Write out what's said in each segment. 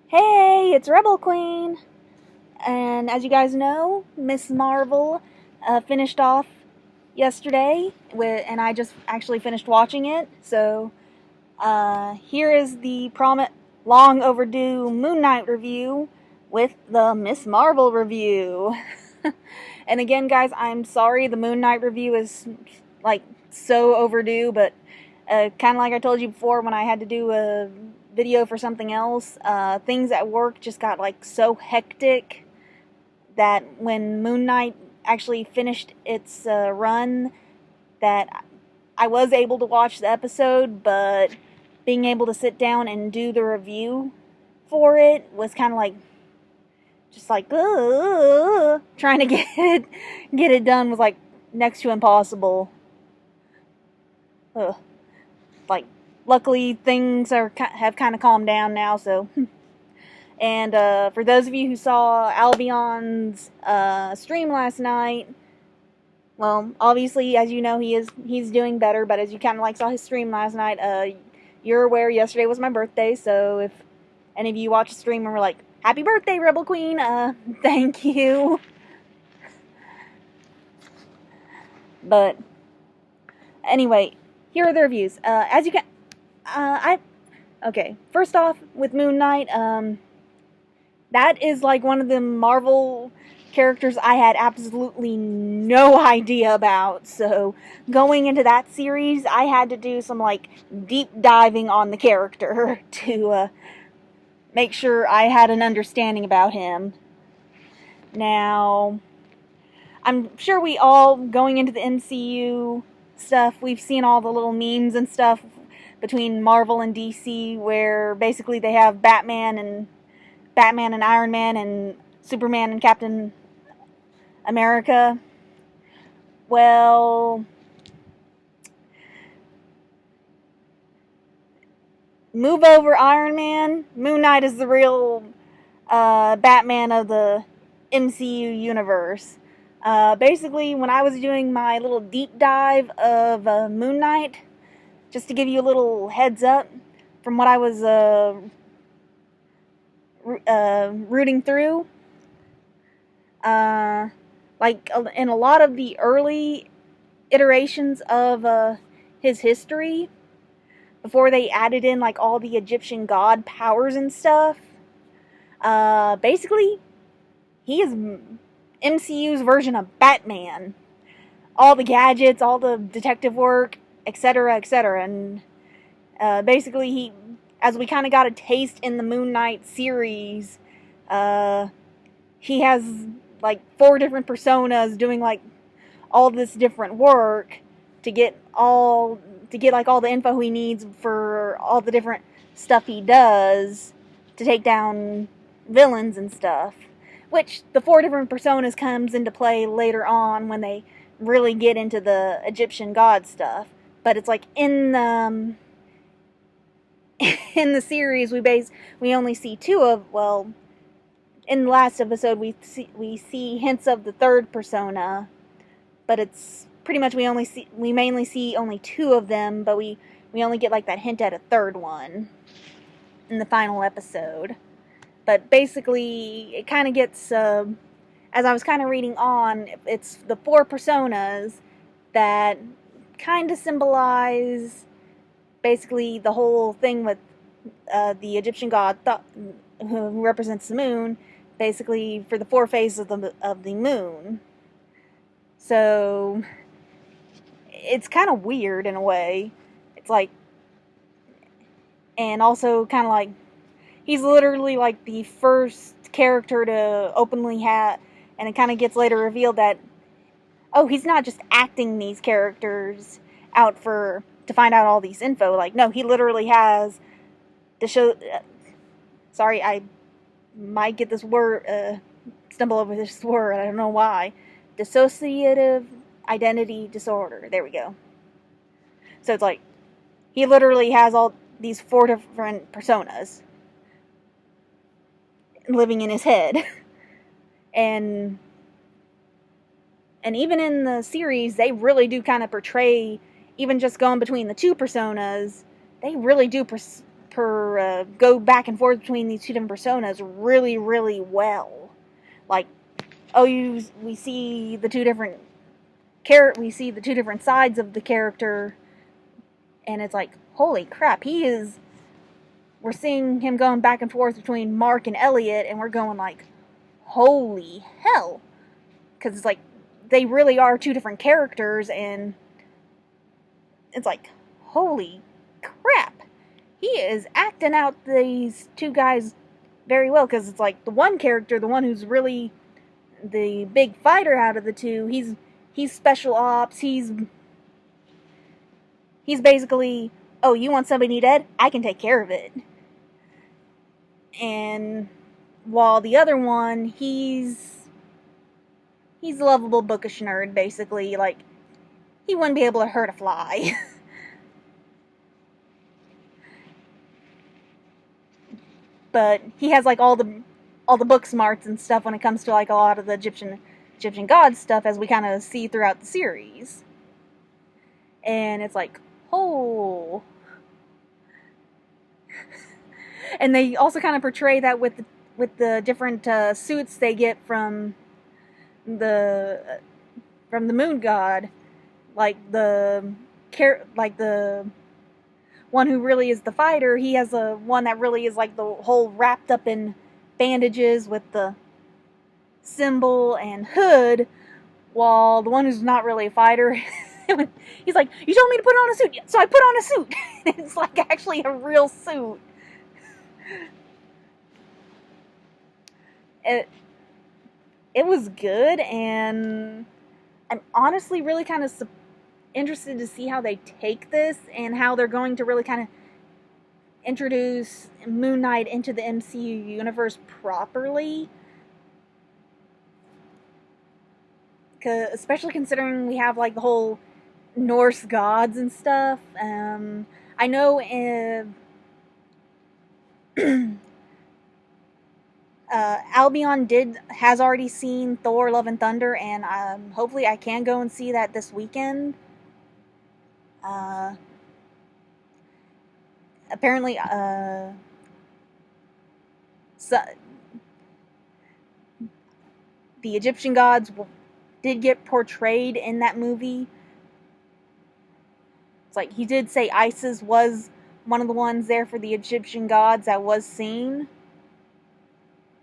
Hey, it's RebelQueen, and as you guys know, Miss Marvel finished off yesterday, and I just actually finished watching it. So here is the long overdue Moon Knight review with the Miss Marvel review. And again, guys, I'm sorry the Moon Knight review is like so overdue, but kind of like I told you before when I had to do a video for something else, things at work just got like so hectic that when Moon Knight actually finished its run, that I was able to watch the episode, but being able to sit down and do the review for it was kind of like just like trying to get it done was like next to impossible. Like, luckily things have kind of calmed down now, so. And for those of you who saw Albion's stream last night, well, obviously, as you know, he's doing better. But as you kind of like saw his stream last night, you're aware yesterday was my birthday. So if any of you watched the stream and were like, "Happy birthday, Rebel Queen!" Thank you. But anyway, here are the reviews. As you can, okay. First off, with Moon Knight, that is like one of the Marvel characters I had absolutely no idea about. So going into that series, I had to do some like deep diving on the character to make sure I had an understanding about him. Now, I'm sure we all, going into the MCU stuff, we've seen all the little memes and stuff between Marvel and DC where basically they have Batman and Iron Man and Superman and Captain America. Well, move over Iron Man. Moon Knight is the real Batman of the MCU universe. Basically, when I was doing my little deep dive of Moon Knight, just to give you a little heads up, from what I was rooting through, like in a lot of the early iterations of his history, before they added in like all the Egyptian god powers and stuff, basically he is MCU's version of Batman. All the gadgets, all the detective work, etc., etc. And basically, as we kind of got a taste in the Moon Knight series, he has like 4 different personas doing like all this different work to get like all the info he needs for all the different stuff he does to take down villains and stuff. Which the 4 different personas comes into play later on when they really get into the Egyptian god stuff. But it's like in the series we only see 2 of, well, in the last episode we see hints of the 3rd persona, but it's pretty much we mainly see only 2 of them, but we only get like that hint at a 3rd one in the final episode. But basically, it kind of gets, as I was kind of reading on, it's the 4 personas that kind of symbolize basically the whole thing with the Egyptian god who represents the moon, basically for the 4 phases of the moon. So it's kind of weird in a way. It's like, and also kind of like, he's literally like the first character to openly have, and it kind of gets later revealed that, oh, he's not just acting these characters out to find out all these info. Like, no, he literally has to show, sorry, I might get this word, stumble over this word, I don't know why. Dissociative identity disorder. There we go. So it's like, he literally has all these 4 different personas living in his head. and even in the series, they really do kind of portray, even just going between the 2 personas, they really do go back and forth between these two different personas really, really well. Like, we see the two different sides of the character, and it's like, holy crap, we're seeing him going back and forth between Mark and Elliot, and we're going like, holy hell. Because it's like, they really are two different characters, and it's like, holy crap. He is acting out these two guys very well, because it's like, the one character, the one who's really the big fighter out of the two, he's special ops, he's basically, oh, you want somebody dead? I can take care of it. And while the other one, he's a lovable, bookish nerd, basically. Like, he wouldn't be able to hurt a fly. But he has like all the book smarts and stuff when it comes to like a lot of the Egyptian gods stuff, as we kind of see throughout the series. And it's like, oh. And they also kind of portray that with the different suits they get from the moon god, like the one who really is the fighter. He has a one that really is like the whole wrapped up in bandages with the symbol and hood, while the one who's not really a fighter, he's like, you told me to put on a suit, so I put on a suit. It's like actually a real suit. It was good, and I'm honestly really kind of interested to see how they take this, and how they're going to really kind of introduce Moon Knight into the MCU universe properly. Especially considering we have like the whole Norse gods and stuff. I know Albion has already seen Thor: Love and Thunder, and hopefully I can go and see that this weekend. Apparently, the Egyptian gods did get portrayed in that movie. It's like, he did say Isis was one of the ones there for the Egyptian gods that was seen.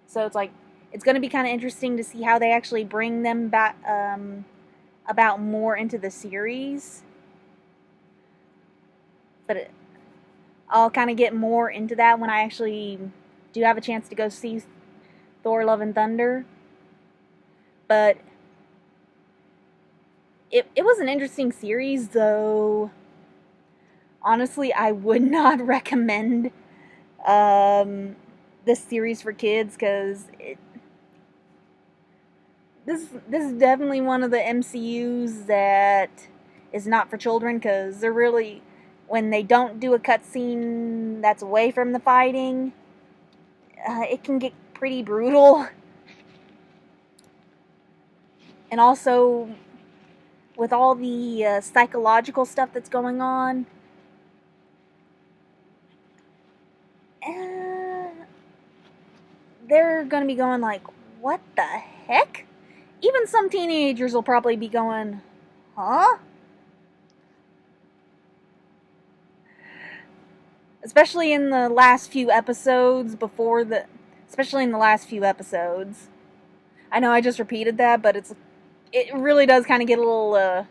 So it's like, it's going to be kind of interesting to see how they actually bring them back about more into the series. But I'll kind of get more into that when I actually do have a chance to go see Thor: Love and Thunder. But it was an interesting series, though. Honestly, I would not recommend this series for kids, because this is definitely one of the MCUs that is not for children, because they're really, when they don't do a cutscene that's away from the fighting, it can get pretty brutal. And also, with all the psychological stuff that's going on, they're going to be going like, what the heck? Even some teenagers will probably be going, huh? Especially in the last few episodes especially in the last few episodes. I know I just repeated that, but it really does kind of get a little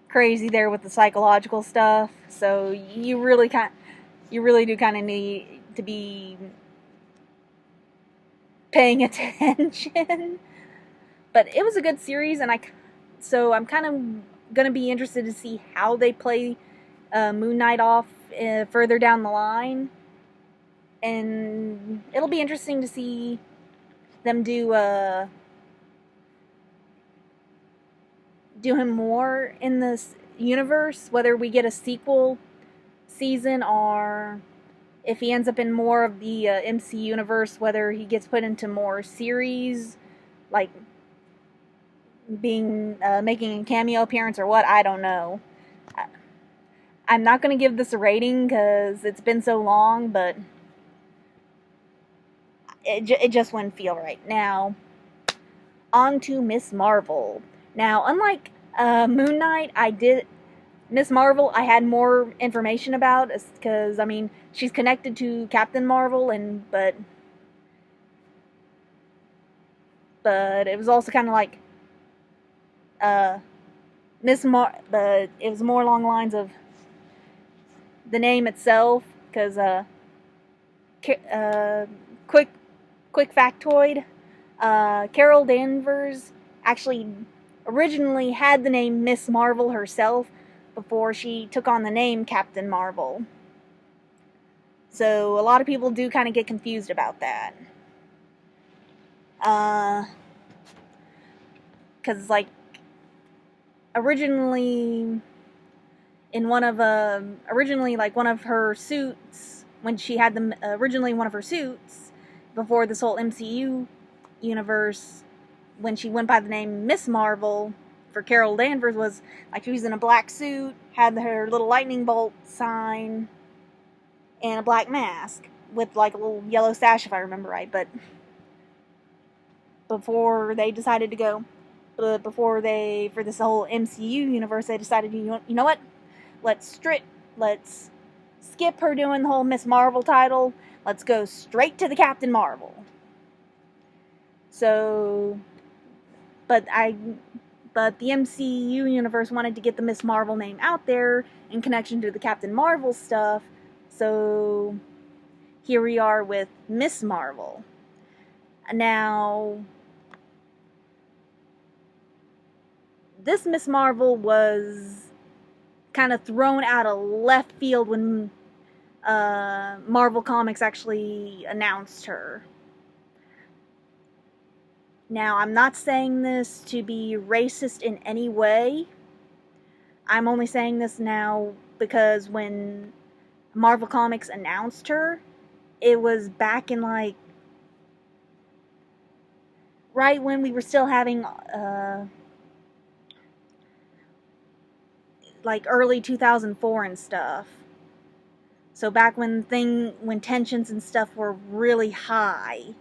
crazy there with the psychological stuff. So you really do kind of need to be paying attention. But it was a good series, and so I'm kind of gonna be interested to see how they play Moon Knight off further down the line, and it'll be interesting to see them do him more in this universe, whether we get a sequel season, or if he ends up in more of the MC universe, whether he gets put into more series, like making a cameo appearance or what, I don't know. I'm not going to give this a rating because it's been so long, but it just wouldn't feel right. Now, on to Miss Marvel. Now, unlike Moon Knight, Miss Marvel, I had more information about, because, I mean, she's connected to Captain Marvel, but it was also kind of like, but it was more along the lines of the name itself, because, quick factoid, Carol Danvers actually originally had the name Miss Marvel herself before she took on the name Captain Marvel. So a lot of people do kind of get confused about that. Because, like, originally one of her suits, when she had one of her suits before this whole MCU universe, when she went by the name Miss Marvel for Carol Danvers, was like she was in a black suit, had her little lightning bolt sign, and a black mask with like a little yellow sash, if I remember right. But before they decided to go, for this whole MCU universe, they decided, you know what? Let's skip her doing the whole Miss Marvel title. Let's go straight to the Captain Marvel. So, but the MCU universe wanted to get the Miss Marvel name out there in connection to the Captain Marvel stuff. So here we are with Miss Marvel. Now, this Miss Marvel was kind of thrown out of left field when Marvel Comics actually announced her. Now, I'm not saying this to be racist in any way. I'm only saying this now because when Marvel Comics announced her, it was back in, like, right when we were still having, like, early 2004 and stuff. So back when tensions and stuff were really high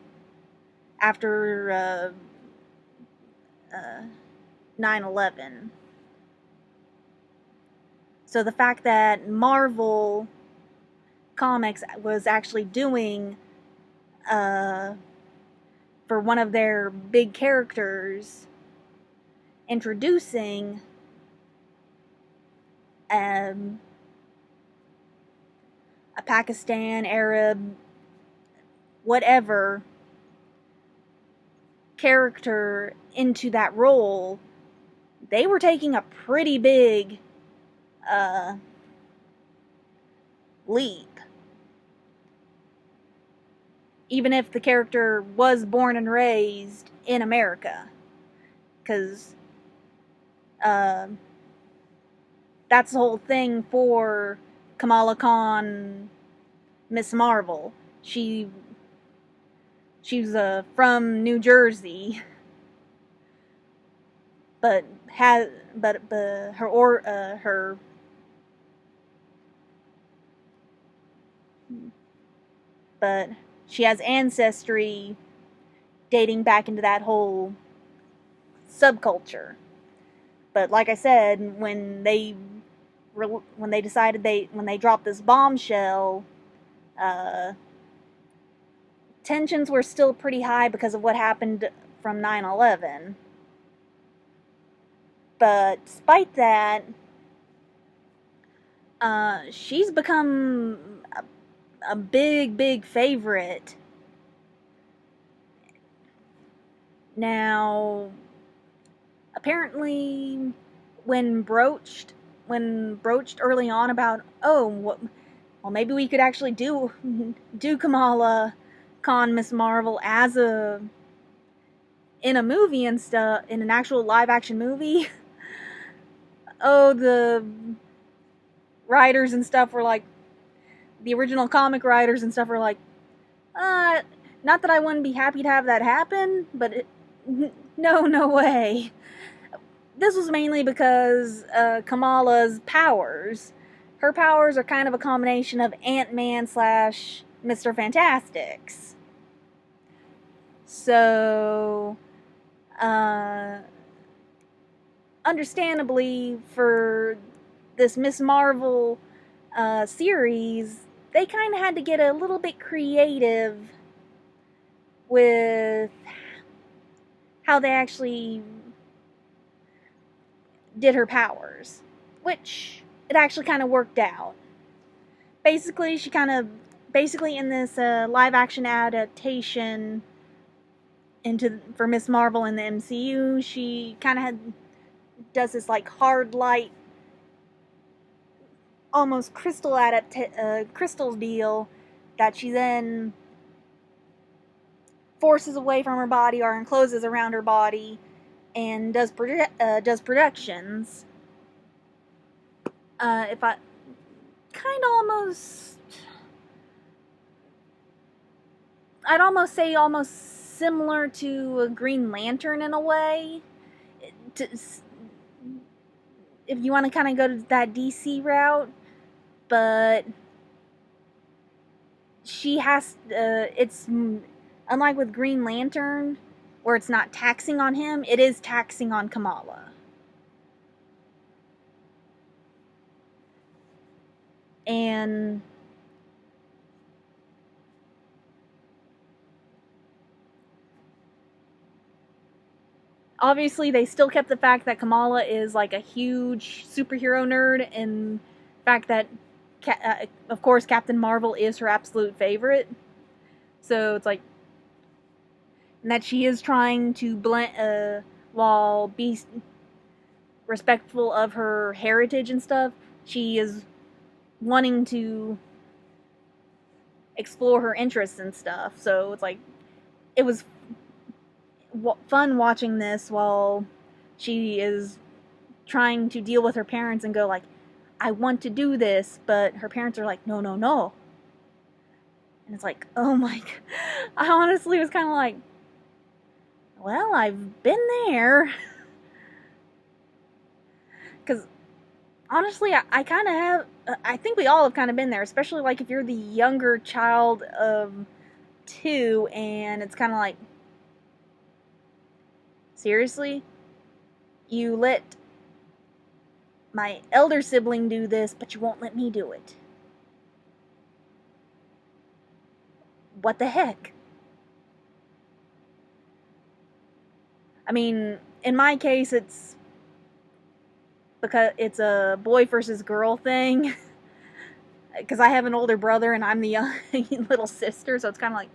after 9/11. So the fact that Marvel Comics was actually doing, for one of their big characters, introducing a Pakistan, Arab, whatever character into that role, they were taking a pretty big leap. Even if the character was born and raised in America. Because that's the whole thing for Kamala Khan, Miss Marvel. She's from New Jersey, but she has ancestry dating back into that whole subculture. But like I said, when they dropped this bombshell, tensions were still pretty high because of what happened from 9/11. But despite that, she's become a big favorite. Now, apparently, when broached early on about, well, maybe we could actually do Kamala Khan Miss Marvel in a movie and stuff, in an actual live action movie. The writers and stuff were like, the original comic writers and stuff were like, not that I wouldn't be happy to have that happen, but no way. This was mainly because Kamala's powers. her powers are kind of a combination of Ant-Man / Mr. Fantastic's. So, understandably, for this Miss Marvel series, they kind of had to get a little bit creative with how they actually did her powers, which it actually kind of worked out. Basically, in this live action adaptation for Miss Marvel in the MCU, she kind of does this like hard light, almost crystal deal that she then forces away from her body or encloses around her body and does productions. If I kind of I'd almost say similar to a Green Lantern in a way. If you want to kind of go to that DC route, but she has, it's unlike with Green Lantern, where it's not taxing on him, it is taxing on Kamala. And obviously they still kept the fact that Kamala is like a huge superhero nerd, and the fact that, of course, Captain Marvel is her absolute favorite. So it's like, and that she is trying to blend, while be respectful of her heritage and stuff, she is wanting to explore her interests and stuff. So it's like, it was fun watching this while she is trying to deal with her parents and go like, I want to do this, but her parents are like, no, no, no. And it's like, oh my God. I honestly was kind of like, well, I've been there. Because honestly, I kind of have, I think we all have kind of been there, especially like if you're the younger child of 2, and it's kind of like, seriously? You let my elder sibling do this, but you won't let me do it. What the heck? I mean, in my case, it's because it's a boy versus girl thing. Because I have an older brother and I'm the young little sister, so it's kind of like,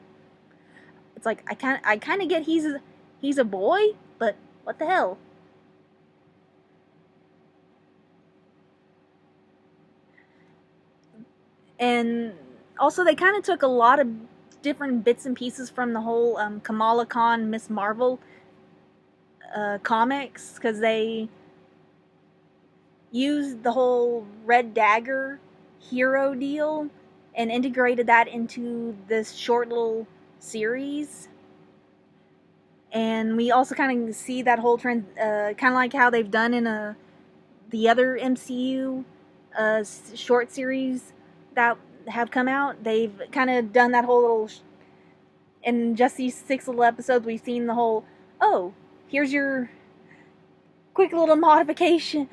it's like I kind of get he's a boy, but what the hell? And also, they kind of took a lot of different bits and pieces from the whole Kamala Khan Miss Marvel comics, because they used the whole Red Dagger hero deal and integrated that into this short little series. And we also kind of see that whole trend, kind of like how they've done in the other MCU short series that have come out. They've kind of done that whole little, in just these 6 little episodes, we've seen the whole, oh, here's your quick little modification,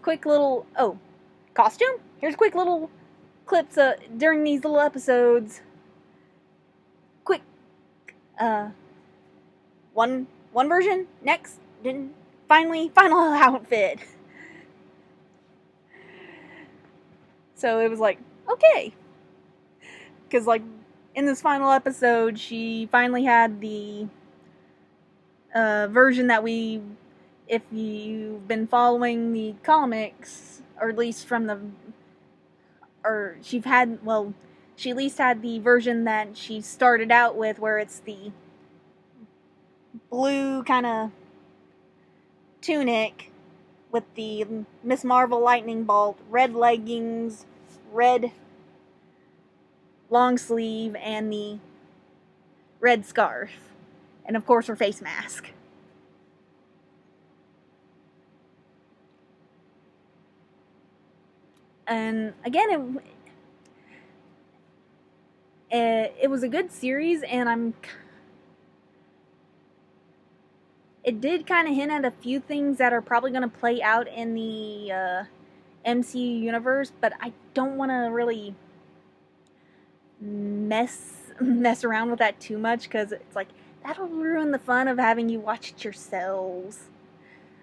quick little, oh, costume? Here's quick little clips during these little episodes. Quick, one version, next, then final outfit. So it was like, okay. Because, like, in this final episode, she finally had the version that if you've been following the comics, or at least from she at least had the version that she started out with, where it's the blue kind of tunic with the Miss Marvel lightning bolt, red leggings, red long sleeve, and the red scarf. And of course her face mask. And again, it was a good series, and it did kind of hint at a few things that are probably going to play out in the MCU universe, but I don't want to really mess around with that too much, because it's like, that'll ruin the fun of having you watch it yourselves.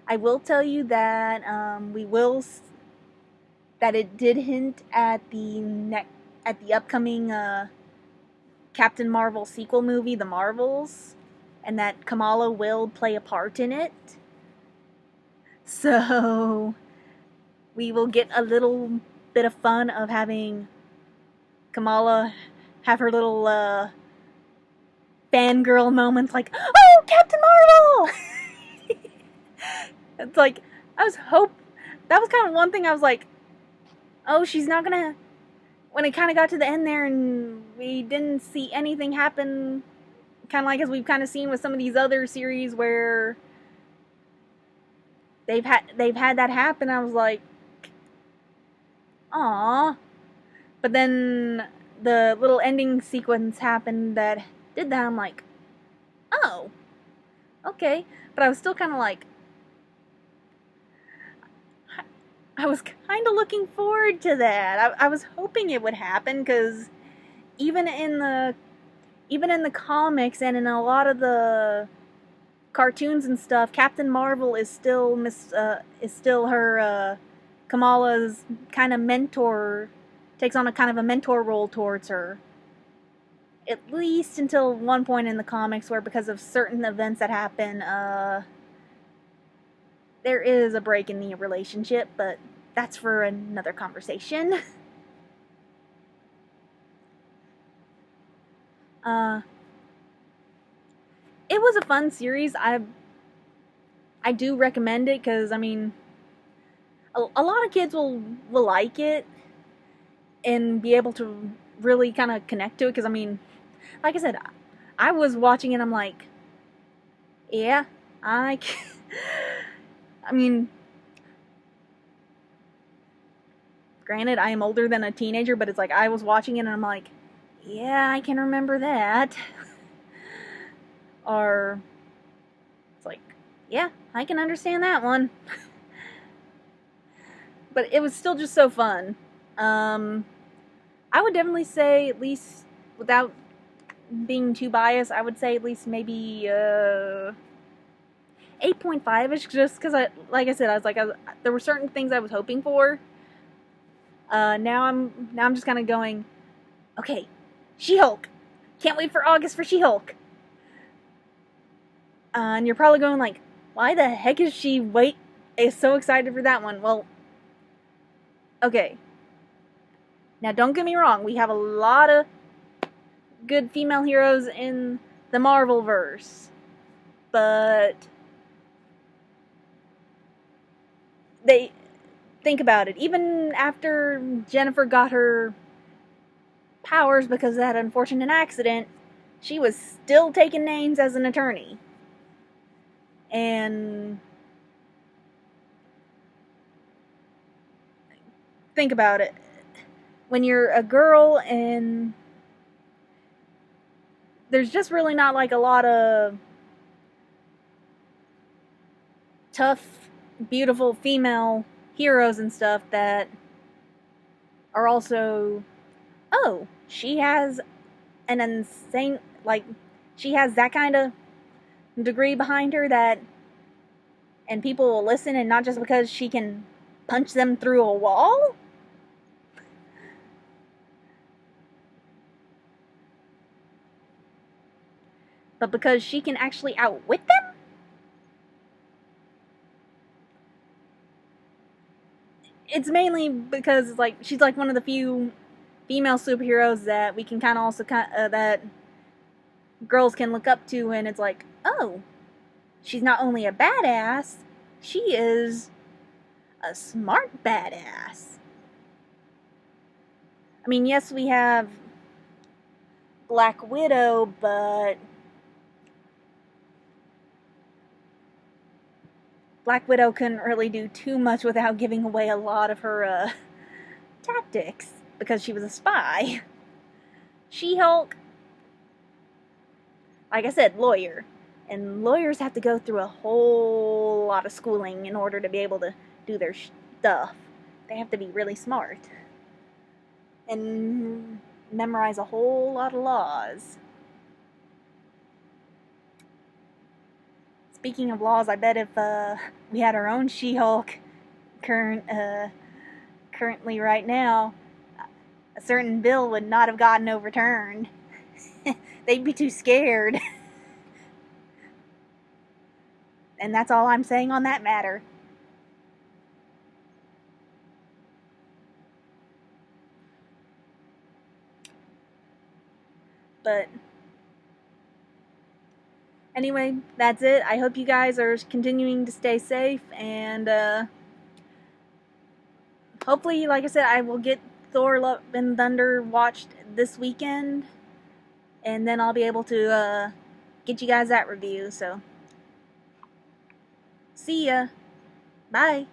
I will tell you that that it did hint at the upcoming Captain Marvel sequel movie, The Marvels, and that Kamala will play a part in it. So we will get a little bit of fun of having Kamala have her little fangirl moments, like, oh, Captain Marvel! It's like, that was kind of one thing I was like, oh, she's not gonna, when it kind of got to the end there and we didn't see anything happen, kind of like as we've kind of seen with some of these other series where they've had that happen, I was like, aww. But then the little ending sequence happened that did that. I'm like, oh, okay. But I was still kind of like, I was kind of looking forward to that. I was hoping it would happen, because even in the comics and in a lot of the cartoons and stuff, Captain Marvel is still her Kamala's kind of mentor, takes on a kind of a mentor role towards her. At least until one point in the comics where, because of certain events that happen, there is a break in the relationship, but that's for another conversation. It was a fun series. I do recommend it, because, I mean, a lot of kids will like it and be able to really kind of connect to it, because, I mean, like I said, I was watching it, I'm like, yeah, I mean, granted, I am older than a teenager, but it's like, I was watching it and I'm like, yeah, I can remember that. Or, it's like, yeah, I can understand that one. But it was still just so fun. I would definitely say, at least, without being too biased, I would say at least maybe 8.5ish, just because like I said, there were certain things I was hoping for. Now I'm just kind of going, okay, She-Hulk. Can't wait for August for She-Hulk. And you're probably going like, why the heck is so excited for that one? Well, okay. Now don't get me wrong, we have a lot of good female heroes in the Marvel-verse. But think about it. Even after Jennifer got her powers because of that unfortunate accident, she was still taking names as an attorney. And think about it. When you're a girl and there's just really not like a lot of tough, beautiful female heroes and stuff that are also, oh, she has an insane, like, she has that kind of degree behind her and people will listen, and not just because she can punch them through a wall. But because she can actually outwit them? It's mainly because, like, she's like one of the few female superheroes that we can kind of also that girls can look up to, and it's like, oh, she's not only a badass, she is a smart badass. I mean, yes, we have Black Widow, but Black Widow couldn't really do too much without giving away a lot of her tactics because she was a spy. She-Hulk, like I said, lawyer. And lawyers have to go through a whole lot of schooling in order to be able to do their stuff. They have to be really smart. And memorize a whole lot of laws. Speaking of laws, I bet if we had our own She-Hulk currently right now, a certain bill would not have gotten overturned. They'd be too scared. And that's all I'm saying on that matter. But anyway, that's it. I hope you guys are continuing to stay safe, and hopefully, like I said, I will get Thor Love and Thunder watched this weekend, and then I'll be able to get you guys that review. So, see ya. Bye.